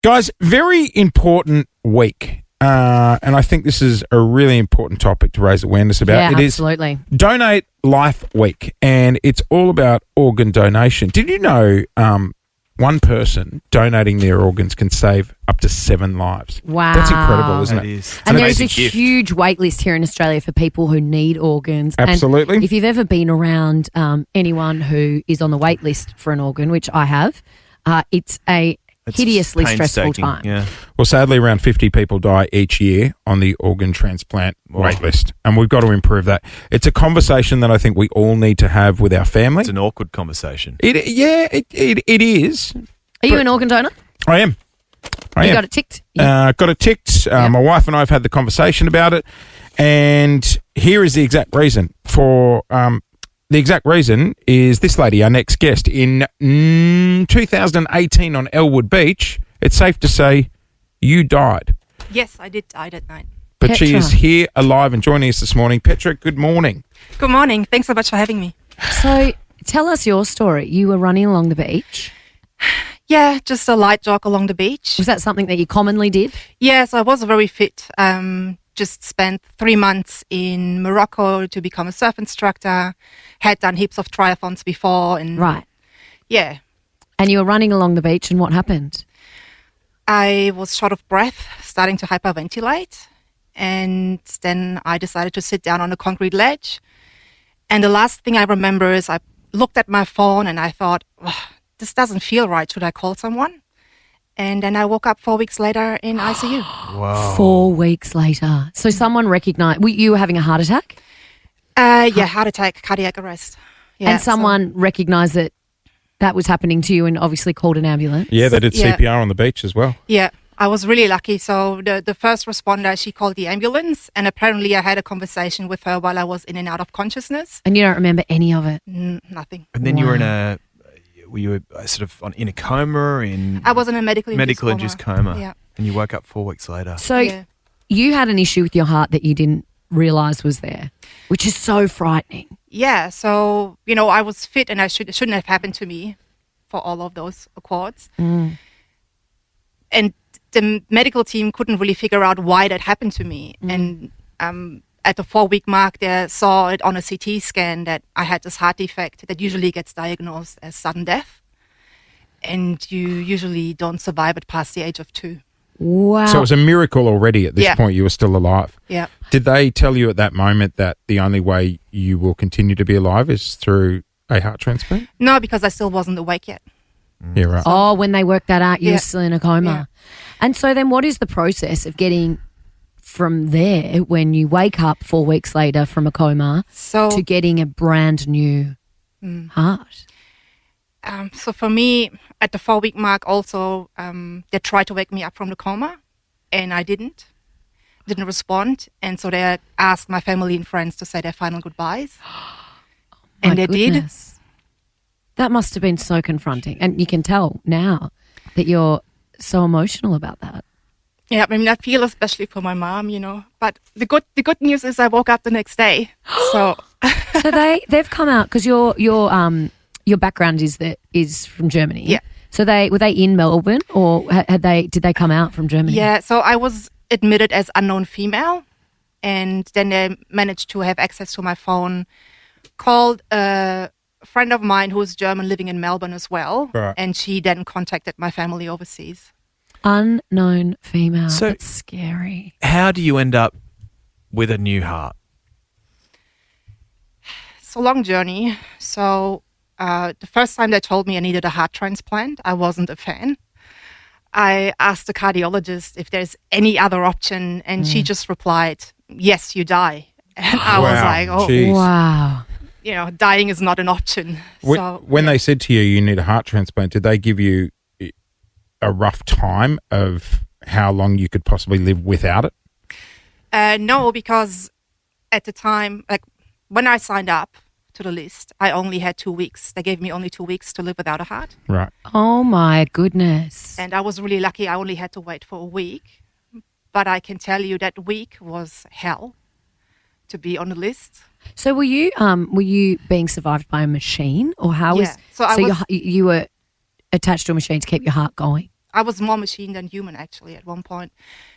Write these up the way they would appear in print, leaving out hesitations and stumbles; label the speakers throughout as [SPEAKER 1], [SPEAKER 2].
[SPEAKER 1] Guys, very important week. And I think this is a really important topic to raise awareness about.
[SPEAKER 2] Yeah,
[SPEAKER 1] it
[SPEAKER 2] absolutely.
[SPEAKER 1] is Donate Life Week, and it's all about organ donation. Did you know one person donating their organs can save up to 7 lives?
[SPEAKER 2] Wow.
[SPEAKER 1] That's incredible, isn't it?
[SPEAKER 3] Is.
[SPEAKER 2] And there is a
[SPEAKER 3] gift.
[SPEAKER 2] huge wait list here in Australia for people who need organs.
[SPEAKER 1] Absolutely.
[SPEAKER 2] And if you've ever been around anyone who is on the wait list for an organ, which I have, it's a hideously stressful
[SPEAKER 3] painstaking,
[SPEAKER 2] time.
[SPEAKER 3] Yeah.
[SPEAKER 1] Well, sadly, around 50 people die each year on the organ transplant wait list, and we've got to improve that. It's a conversation that I think we all need to have with our family.
[SPEAKER 3] It's an awkward conversation.
[SPEAKER 1] It is.
[SPEAKER 2] Are you an organ donor?
[SPEAKER 1] I am.
[SPEAKER 2] You got it ticked?
[SPEAKER 1] Got it ticked. My wife and I have had the conversation about it, and here is the exact reason for. The exact reason is this lady, our next guest. In 2018 on Elwood Beach, it's safe to say you died.
[SPEAKER 4] Yes, I did die that night.
[SPEAKER 1] But she
[SPEAKER 2] Petra.
[SPEAKER 1] is here alive and joining us this morning. Petra, good morning.
[SPEAKER 4] Good morning. Thanks so much for having me.
[SPEAKER 2] So tell us your story. You were running along the beach.
[SPEAKER 4] Yeah, just a light jog along the beach.
[SPEAKER 2] Was that something that you commonly did?
[SPEAKER 4] Yes, I was very fit. Just spent 3 months in Morocco to become a surf instructor. Had done heaps of triathlons before. And
[SPEAKER 2] Right.
[SPEAKER 4] yeah,
[SPEAKER 2] And you were running along the beach, and what happened?
[SPEAKER 4] I was short of breath, starting to hyperventilate. And then I decided to sit down on a concrete ledge. And the last thing I remember is I looked at my phone and I thought, this doesn't feel right. Should I call someone? And then I woke up 4 weeks later in ICU.
[SPEAKER 3] Wow.
[SPEAKER 2] 4 weeks later. So someone recognised, you were having a heart attack?
[SPEAKER 4] Yeah, heart attack, cardiac arrest. Yeah,
[SPEAKER 2] And someone recognised that that was happening to you and obviously called an ambulance?
[SPEAKER 1] Yeah, they did
[SPEAKER 4] Yeah.
[SPEAKER 1] CPR on the beach as well.
[SPEAKER 4] Yeah, I was really lucky. So the first responder, she called the ambulance, and apparently I had a conversation with her while I was in and out of consciousness.
[SPEAKER 2] And you don't remember any of it?
[SPEAKER 4] Nothing.
[SPEAKER 3] And then you were
[SPEAKER 2] Wow.
[SPEAKER 3] were you sort of in a coma?
[SPEAKER 4] I was in a medical
[SPEAKER 3] induced coma.
[SPEAKER 4] Yeah.
[SPEAKER 3] And you woke up 4 weeks later.
[SPEAKER 2] So
[SPEAKER 4] Yeah.
[SPEAKER 2] you had an issue with your heart that you didn't realise was there, which is so frightening.
[SPEAKER 4] Yeah, so, I was fit and it shouldn't have happened to me for all of those accords.
[SPEAKER 2] Mm.
[SPEAKER 4] And the medical team couldn't really figure out why that happened to me. And at the 4-week mark, they saw it on a CT scan that I had this heart defect that usually gets diagnosed as sudden death. And you usually don't survive it past the age of 2.
[SPEAKER 2] Wow.
[SPEAKER 1] So it was a miracle already at this
[SPEAKER 4] Yeah.
[SPEAKER 1] point you were still alive.
[SPEAKER 4] Yeah.
[SPEAKER 1] Did they tell you at that moment that the only way you will continue to be alive is through a heart transplant?
[SPEAKER 4] No, because I still wasn't awake yet.
[SPEAKER 1] Yeah, right.
[SPEAKER 2] Oh, when they worked that out, you were
[SPEAKER 4] Yeah.
[SPEAKER 2] still in a coma.
[SPEAKER 4] Yeah.
[SPEAKER 2] And so then what is the process of getting from there when you wake up 4 weeks later from a coma
[SPEAKER 4] So,
[SPEAKER 2] to getting a brand new heart?
[SPEAKER 4] so for me, at the 4-week mark also, they tried to wake me up from the coma, and I didn't respond. And so they asked my family and friends to say their final goodbyes. And
[SPEAKER 2] My
[SPEAKER 4] they did.
[SPEAKER 2] goodness. That must have been so confronting. And you can tell now that you're so emotional about that.
[SPEAKER 4] Yeah, I mean, I feel especially for my mom, But the good news is I woke up the next day. So
[SPEAKER 2] So they've come out because your background is from Germany.
[SPEAKER 4] Yeah.
[SPEAKER 2] So were they in Melbourne or did they come out from Germany?
[SPEAKER 4] yeah, so I was admitted as unknown female, and then they managed to have access to my phone, called a friend of mine who is German living in Melbourne as well,
[SPEAKER 1] Right.
[SPEAKER 4] and she then contacted my family overseas.
[SPEAKER 2] Unknown female.
[SPEAKER 3] So-
[SPEAKER 2] That's scary.
[SPEAKER 3] How do you end up with a new heart?
[SPEAKER 4] It's a long journey. So the first time they told me I needed a heart transplant, I wasn't a fan. I asked the cardiologist if there's any other option, and she just replied, "Yes, you die." And I was
[SPEAKER 1] Wow.
[SPEAKER 4] like, "Oh,
[SPEAKER 1] Jeez.
[SPEAKER 2] Wow.
[SPEAKER 4] dying is not an option."
[SPEAKER 1] When they said to you need a heart transplant, did they give you a rough time of how long you could possibly live without it?
[SPEAKER 4] No, because at the time, like when I signed up to the list, I only had 2 weeks. They gave me only 2 weeks to live without a heart.
[SPEAKER 1] Right.
[SPEAKER 2] Oh my goodness.
[SPEAKER 4] And I was really lucky. I only had to wait for a week. But I can tell you that week was hell to be on the list.
[SPEAKER 2] So were you being survived by a machine or how was
[SPEAKER 4] Yeah. So I was-
[SPEAKER 2] you were attached to a machine to keep your heart going?
[SPEAKER 4] I was more machine than human actually at one point,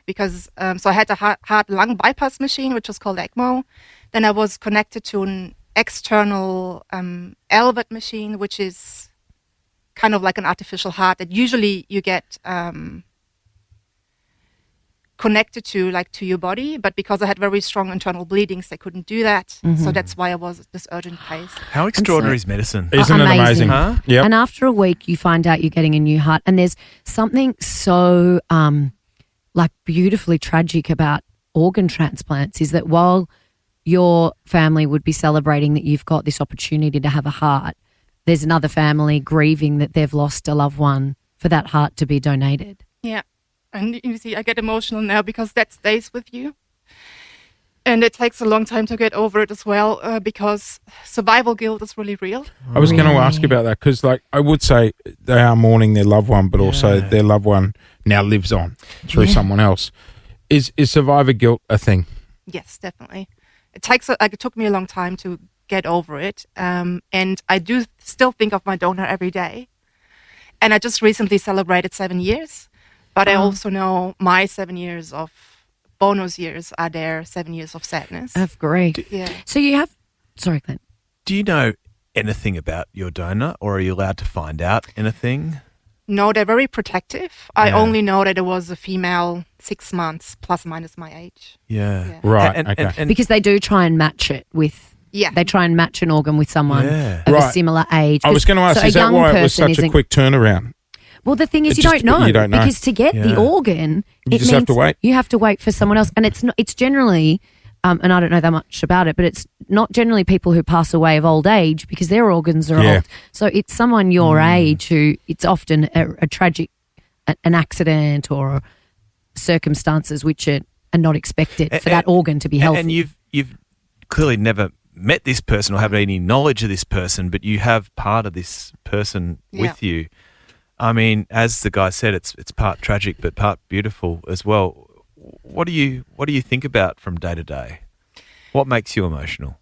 [SPEAKER 4] because so I had a heart lung bypass machine, which was called ECMO. Then I was connected to an external LVAD machine, which is kind of like an artificial heart that usually you get connected to your body, but because I had very strong internal bleedings, they couldn't do that. So that's why I was at this urgent pace.
[SPEAKER 3] How extraordinary is medicine?
[SPEAKER 1] Isn't it amazing?
[SPEAKER 3] Huh?
[SPEAKER 1] Yep.
[SPEAKER 2] And after a week, you find out you're getting a new heart. And there's something so like beautifully tragic about organ transplants is that while your family would be celebrating that you've got this opportunity to have a heart, there's another family grieving that they've lost a loved one for that heart to be donated.
[SPEAKER 4] Yeah. And you see, I get emotional now because that stays with you. And it takes a long time to get over it as well, because survival guilt is really real.
[SPEAKER 1] I was going to ask about that because, like, I would say they are mourning their loved one, but also their loved one now lives on through someone else. Is survivor guilt a thing?
[SPEAKER 4] Yes, definitely. It took me a long time to get over it, and I do still think of my donor every day. And I just recently celebrated 7 years, but I also know my 7 years of bonus years are their 7 years of sadness.
[SPEAKER 2] Of grief.
[SPEAKER 4] Yeah.
[SPEAKER 2] So you have, sorry, Clint.
[SPEAKER 3] Do you know anything about your donor, or are you allowed to find out anything?
[SPEAKER 4] No, they're very protective. I only know that it was a female, 6 months, plus minus my age.
[SPEAKER 3] Yeah.
[SPEAKER 1] Right,
[SPEAKER 3] And,
[SPEAKER 1] okay.
[SPEAKER 3] and
[SPEAKER 2] Because they do try and match it with, they try and match an organ with someone of a
[SPEAKER 1] Right.
[SPEAKER 2] similar age.
[SPEAKER 1] I was going to ask,
[SPEAKER 2] So
[SPEAKER 1] is
[SPEAKER 2] a
[SPEAKER 1] that
[SPEAKER 2] young
[SPEAKER 1] why it was
[SPEAKER 2] person
[SPEAKER 1] such a
[SPEAKER 2] isn't-
[SPEAKER 1] quick turnaround?
[SPEAKER 2] Well, the thing is,
[SPEAKER 1] It
[SPEAKER 2] you
[SPEAKER 1] just-
[SPEAKER 2] don't know,
[SPEAKER 1] you don't know.
[SPEAKER 2] because to get the organ,
[SPEAKER 1] You just have to wait.
[SPEAKER 2] You have to wait for someone else, and it's generally, and I don't know that much about it, but it's not generally people who pass away of old age because their organs are old. So it's someone your age who it's often a tragic, an accident or circumstances which are not expected for that organ to be healthy.
[SPEAKER 3] And you've clearly never met this person or have any knowledge of this person, but you have part of this person with you. I mean, as the guy said, it's part tragic but part beautiful as well. What do you think about from day to day? What makes you emotional?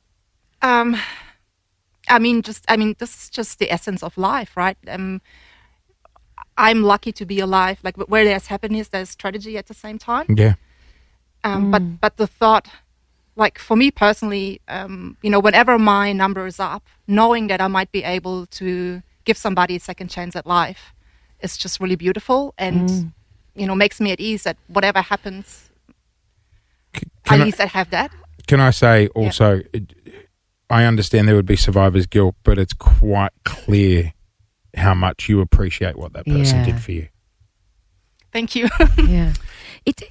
[SPEAKER 4] I mean, this is just the essence of life, right? I'm lucky to be alive. Like where there's happiness, there's tragedy at the same time.
[SPEAKER 1] Yeah.
[SPEAKER 4] But the thought, like for me personally, whenever my number is up, knowing that I might be able to give somebody a second chance at life is just really beautiful, and makes me at ease that whatever happens, at least I have that.
[SPEAKER 1] Can I say also, I understand there would be survivor's guilt, but it's quite clear how much you appreciate what that person did for you.
[SPEAKER 4] Thank you.
[SPEAKER 2] Yeah.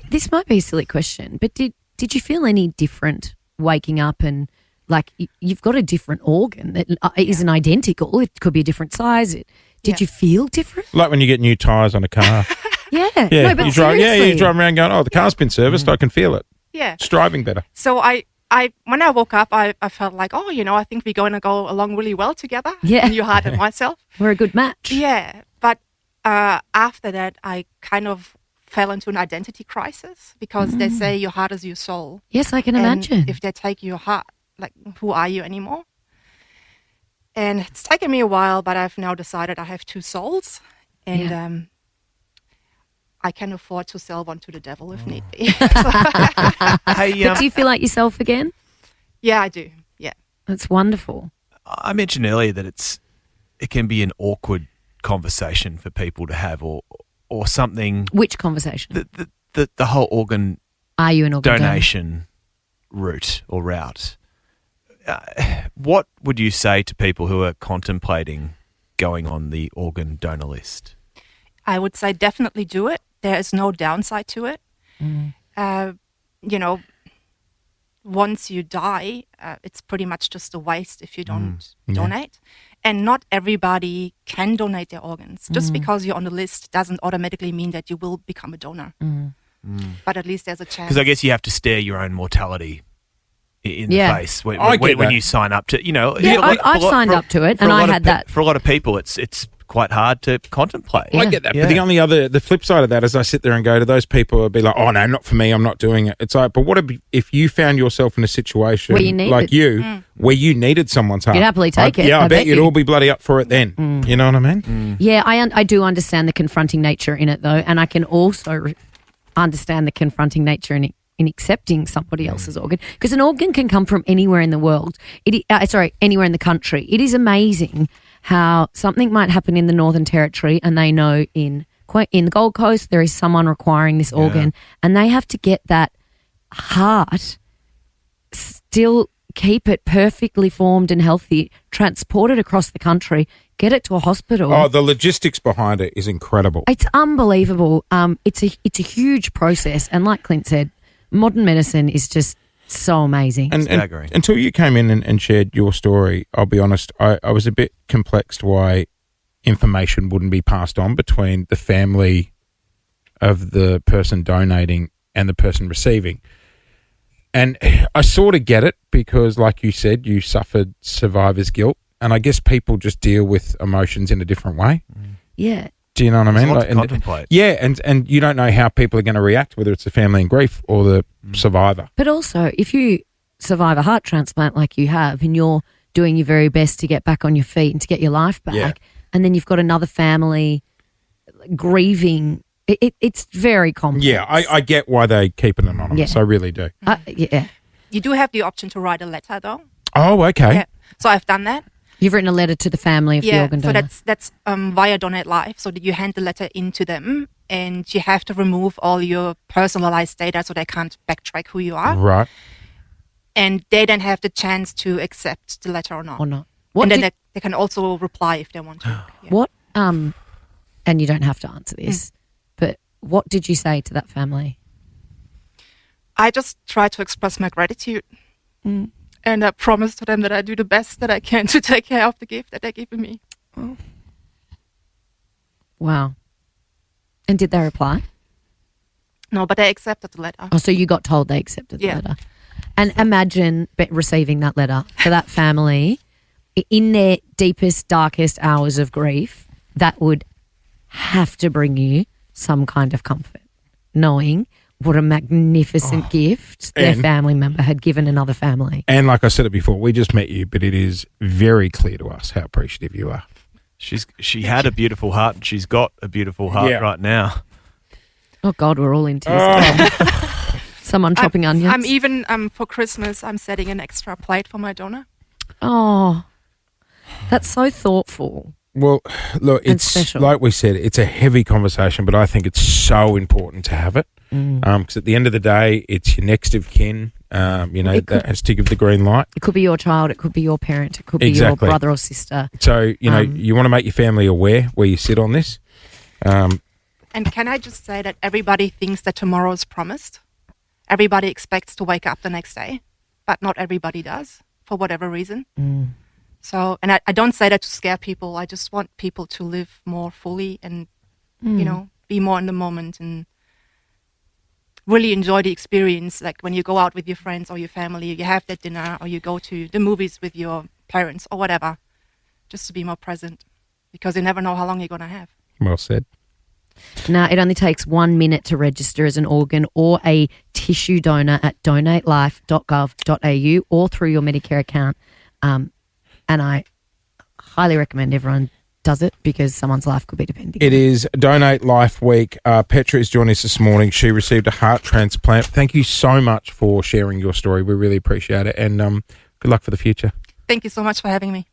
[SPEAKER 2] This might be a silly question, but did you feel any different waking up and like you've got a different organ that isn't identical? It could be a different size. Did you feel different?
[SPEAKER 1] Like when you get new tyres on a car.
[SPEAKER 2] Yeah.
[SPEAKER 1] Yeah,
[SPEAKER 2] No, but
[SPEAKER 1] you drive. Yeah,
[SPEAKER 2] seriously.
[SPEAKER 1] you drive around going, "Oh, the car's been serviced. I can feel it.
[SPEAKER 4] Yeah.
[SPEAKER 1] It's driving better."
[SPEAKER 4] So I when I woke up, I felt like, I think we're going to go along really well together.
[SPEAKER 2] Yeah.
[SPEAKER 4] You heart and myself.
[SPEAKER 2] We're a good match.
[SPEAKER 4] Yeah. But after that, I kind of fell into an identity crisis because they say your heart is your soul.
[SPEAKER 2] Yes, I can
[SPEAKER 4] And
[SPEAKER 2] imagine.
[SPEAKER 4] if they take your heart, like, who are you anymore? And it's taken me a while, but I've now decided I have two souls, and I can afford to sell one to the devil if need be.
[SPEAKER 3] Hey,
[SPEAKER 2] But do you feel like yourself again?
[SPEAKER 4] Yeah, I do. Yeah.
[SPEAKER 2] That's wonderful.
[SPEAKER 3] I mentioned earlier that it can be an awkward conversation for people to have, or something.
[SPEAKER 2] Which conversation?
[SPEAKER 3] The whole organ
[SPEAKER 2] Are you an organ donor?
[SPEAKER 3] donation route or route. What would you say to people who are contemplating going on the organ donor list?
[SPEAKER 4] I would say definitely do it. There is no downside to it. Once you die, it's pretty much just a waste if you don't donate. And not everybody can donate their organs. Just because you're on the list doesn't automatically mean that you will become a donor. But at least there's a chance.
[SPEAKER 3] Because I guess you have to stare your own mortality in the face when
[SPEAKER 1] I get
[SPEAKER 3] when
[SPEAKER 1] that.
[SPEAKER 3] you sign up to,
[SPEAKER 2] Yeah, I've signed up to it, and I had that.
[SPEAKER 3] For a lot of people, it's quite hard to contemplate.
[SPEAKER 1] I get that, but the flip side of that is I sit there and go to those people who'll be like, "Oh no, not for me. I'm not doing it." It's like, but what if you found yourself in a situation
[SPEAKER 2] where you
[SPEAKER 1] where you needed someone's heart?
[SPEAKER 2] You'd happily take it.
[SPEAKER 1] Yeah, I bet you'd all be bloody up for it then. You know what I mean?
[SPEAKER 2] Yeah, I do understand the confronting nature in it though, and I can also understand the confronting nature in accepting somebody else's organ, because an organ can come from anywhere in the world. Anywhere in the country. It is amazing how something might happen in the Northern Territory, and they know in the Gold Coast there is someone requiring this organ, and they have to get that heart, still keep it perfectly formed and healthy, transport it across the country, get it to a hospital.
[SPEAKER 1] Oh, the logistics behind it is incredible.
[SPEAKER 2] It's unbelievable. It's a huge process, and like Clint said, modern medicine is just so amazing.
[SPEAKER 1] And until you came in and shared your story, I'll be honest, I was a bit complexed why information wouldn't be passed on between the family of the person donating and the person receiving. And I sort of get it because, like you said, you suffered survivor's guilt. And I guess people just deal with emotions in a different way.
[SPEAKER 2] Yeah.
[SPEAKER 1] Do you know what I mean?
[SPEAKER 3] There's a lot to contemplate.
[SPEAKER 1] Yeah, and you don't know how people are going to react, whether it's the family in grief or the survivor.
[SPEAKER 2] But also, if you survive a heart transplant like you have, and you're doing your very best to get back on your feet and to get your life back, and then you've got another family grieving, it's very complex.
[SPEAKER 1] Yeah, I get why they keep it anonymous.
[SPEAKER 2] Yeah.
[SPEAKER 1] I really do.
[SPEAKER 2] Yeah.
[SPEAKER 4] You do have the option to write a letter, though.
[SPEAKER 1] Oh, okay.
[SPEAKER 4] Yeah. So I've done that.
[SPEAKER 2] You've written a letter to the family of the organ donor.
[SPEAKER 4] So that's via Donate Life. So that you hand the letter into them, and you have to remove all your personalized data so they can't backtrack who you are.
[SPEAKER 1] Right.
[SPEAKER 4] And they then have the chance to accept the letter or not. And then they can also reply if they want to. Yeah.
[SPEAKER 2] What? And you don't have to answer this, but what did you say to that family?
[SPEAKER 4] I just try to express my gratitude. And I promise to them that I do the best that I can to take care of the gift that they're giving me.
[SPEAKER 2] Oh. Wow. And did they reply?
[SPEAKER 4] No, but they accepted the letter.
[SPEAKER 2] Oh, so you got told they accepted the letter. And imagine receiving that letter for that family in their deepest, darkest hours of grief. That would have to bring you some kind of comfort, knowing what a magnificent gift their family member had given another family.
[SPEAKER 1] And like I said it before, we just met you, but it is very clear to us how appreciative you are.
[SPEAKER 3] She had a beautiful heart, and she's got a beautiful heart right now.
[SPEAKER 2] Oh God, we're all in tears. Someone chopping onions.
[SPEAKER 4] I'm even for Christmas, I'm setting an extra plate for my donor.
[SPEAKER 2] Oh, that's so thoughtful.
[SPEAKER 1] Well, look, it's
[SPEAKER 2] special.
[SPEAKER 1] Like we said, it's a heavy conversation, but I think it's so important to have it. Because at the end of the day, it's your next of kin, that has to give the green light.
[SPEAKER 2] It could be your child, it could be your parent, it could be your brother or sister.
[SPEAKER 1] So, you want to make your family aware where you sit on this.
[SPEAKER 4] And can I just say that everybody thinks that tomorrow is promised. Everybody expects to wake up the next day, but not everybody does for whatever reason. So, and I don't say that to scare people. I just want people to live more fully and, be more in the moment and really enjoy the experience. Like when you go out with your friends or your family, you have that dinner, or you go to the movies with your parents or whatever, just to be more present, because you never know how long you're going to have.
[SPEAKER 1] Well said.
[SPEAKER 2] Now, it only takes 1 minute to register as an organ or a tissue donor at donatelife.gov.au or through your Medicare account. And I highly recommend everyone does it, because someone's life could be depending.
[SPEAKER 1] It is Donate Life Week. Petra is joining us this morning. She received a heart transplant. Thank you so much for sharing your story. We really appreciate it, and good luck for the future.
[SPEAKER 4] Thank you so much for having me.